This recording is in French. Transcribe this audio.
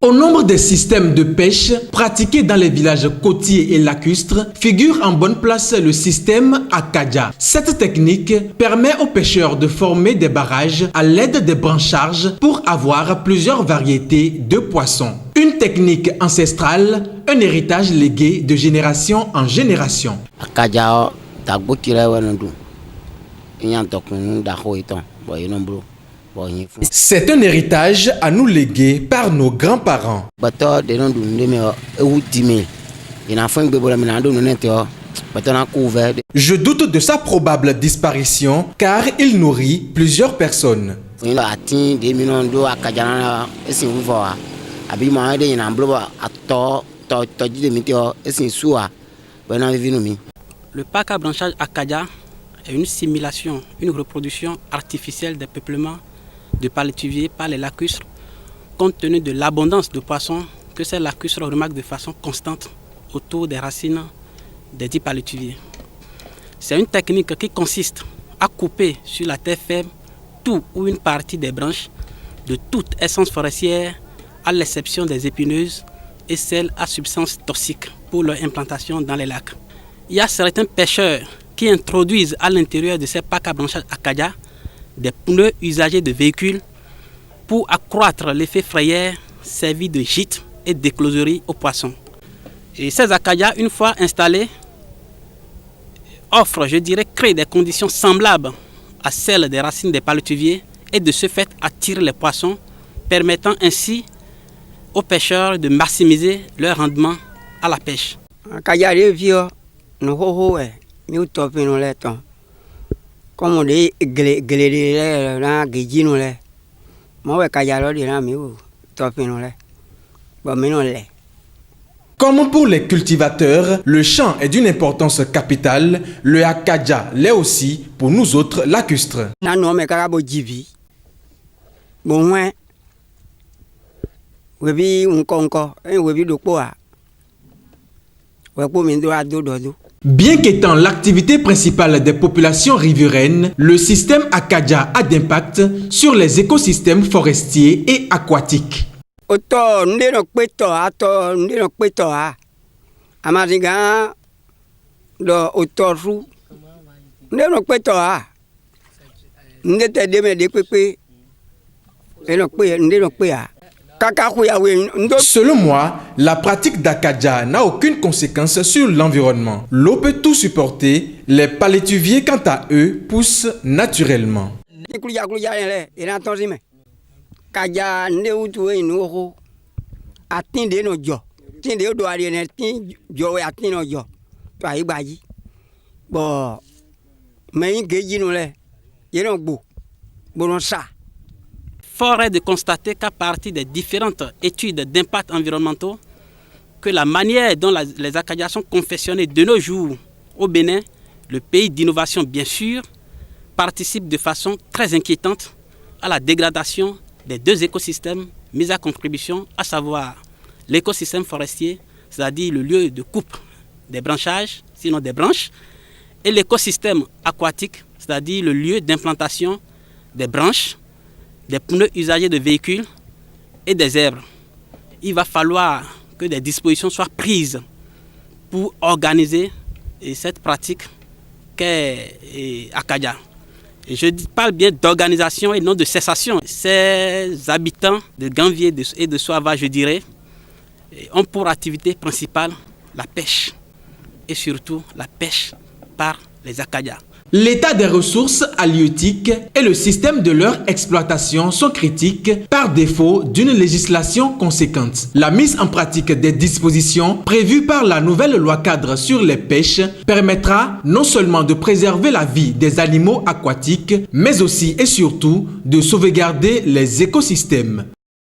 Au nombre des systèmes de pêche pratiqués dans les villages côtiers et lacustres, figure en bonne place le système Akaja. Cette technique permet aux pêcheurs de former des barrages à l'aide des brancharges pour avoir plusieurs variétés de poissons. Une technique ancestrale, un héritage légué de génération en génération. C'est un héritage à nous léguer par nos grands-parents. Je doute de sa probable disparition car il nourrit plusieurs personnes. Le parc à branchage Akaja est une simulation, une reproduction artificielle des peuplements de palétuviers par les lacustres, compte tenu de l'abondance de poissons que ces lacustres remarquent de façon constante autour des racines des dits palétuviers. C'est une technique qui consiste à couper sur la terre ferme tout ou une partie des branches de toute essence forestière, à l'exception des épineuses et celles à substance toxique pour leur implantation dans les lacs. Il y a certains pêcheurs qui introduisent à l'intérieur de ces parcs à branchage Akaja des pneus usagés de véhicules pour accroître l'effet frayeur servi de gîte et d'écloserie aux poissons. Et ces Akaja, une fois installés, offrent, créent des conditions semblables à celles des racines des palétuviers et de ce fait attirent les poissons, permettant ainsi aux pêcheurs de maximiser leur rendement à la pêche. Comme on dit, comme pour les cultivateurs, le champ est d'une importance capitale, le Akaja l'est aussi pour nous autres lacustres. Bien qu'étant l'activité principale des populations riveraines, le système Akaja a d'impact sur les écosystèmes forestiers et aquatiques. Selon moi, la pratique d'Akaja n'a aucune conséquence sur l'environnement. L'eau peut tout supporter, les palétuviers quant à eux poussent naturellement. Fort est de constater qu'à partir des différentes études d'impact environnementaux, que la manière dont les Akaja sont confectionnés de nos jours au Bénin, le pays d'innovation bien sûr, participe de façon très inquiétante à la dégradation des deux écosystèmes mis à contribution, à savoir l'écosystème forestier, c'est-à-dire le lieu de coupe des branchages, sinon des branches, et l'écosystème aquatique, c'est-à-dire le lieu d'implantation des branches, des pneus usagés de véhicules et des herbes. Il va falloir que des dispositions soient prises pour organiser cette pratique qu'est Akaja. Et je parle bien d'organisation et non de cessation. Ces habitants de Ganvier et de Soava, ont pour activité principale la pêche et surtout la pêche par les Akaja. L'état des ressources halieutiques et le système de leur exploitation sont critiques par défaut d'une législation conséquente. La mise en pratique des dispositions prévues par la nouvelle loi cadre sur les pêches permettra non seulement de préserver la vie des animaux aquatiques, mais aussi et surtout de sauvegarder les écosystèmes.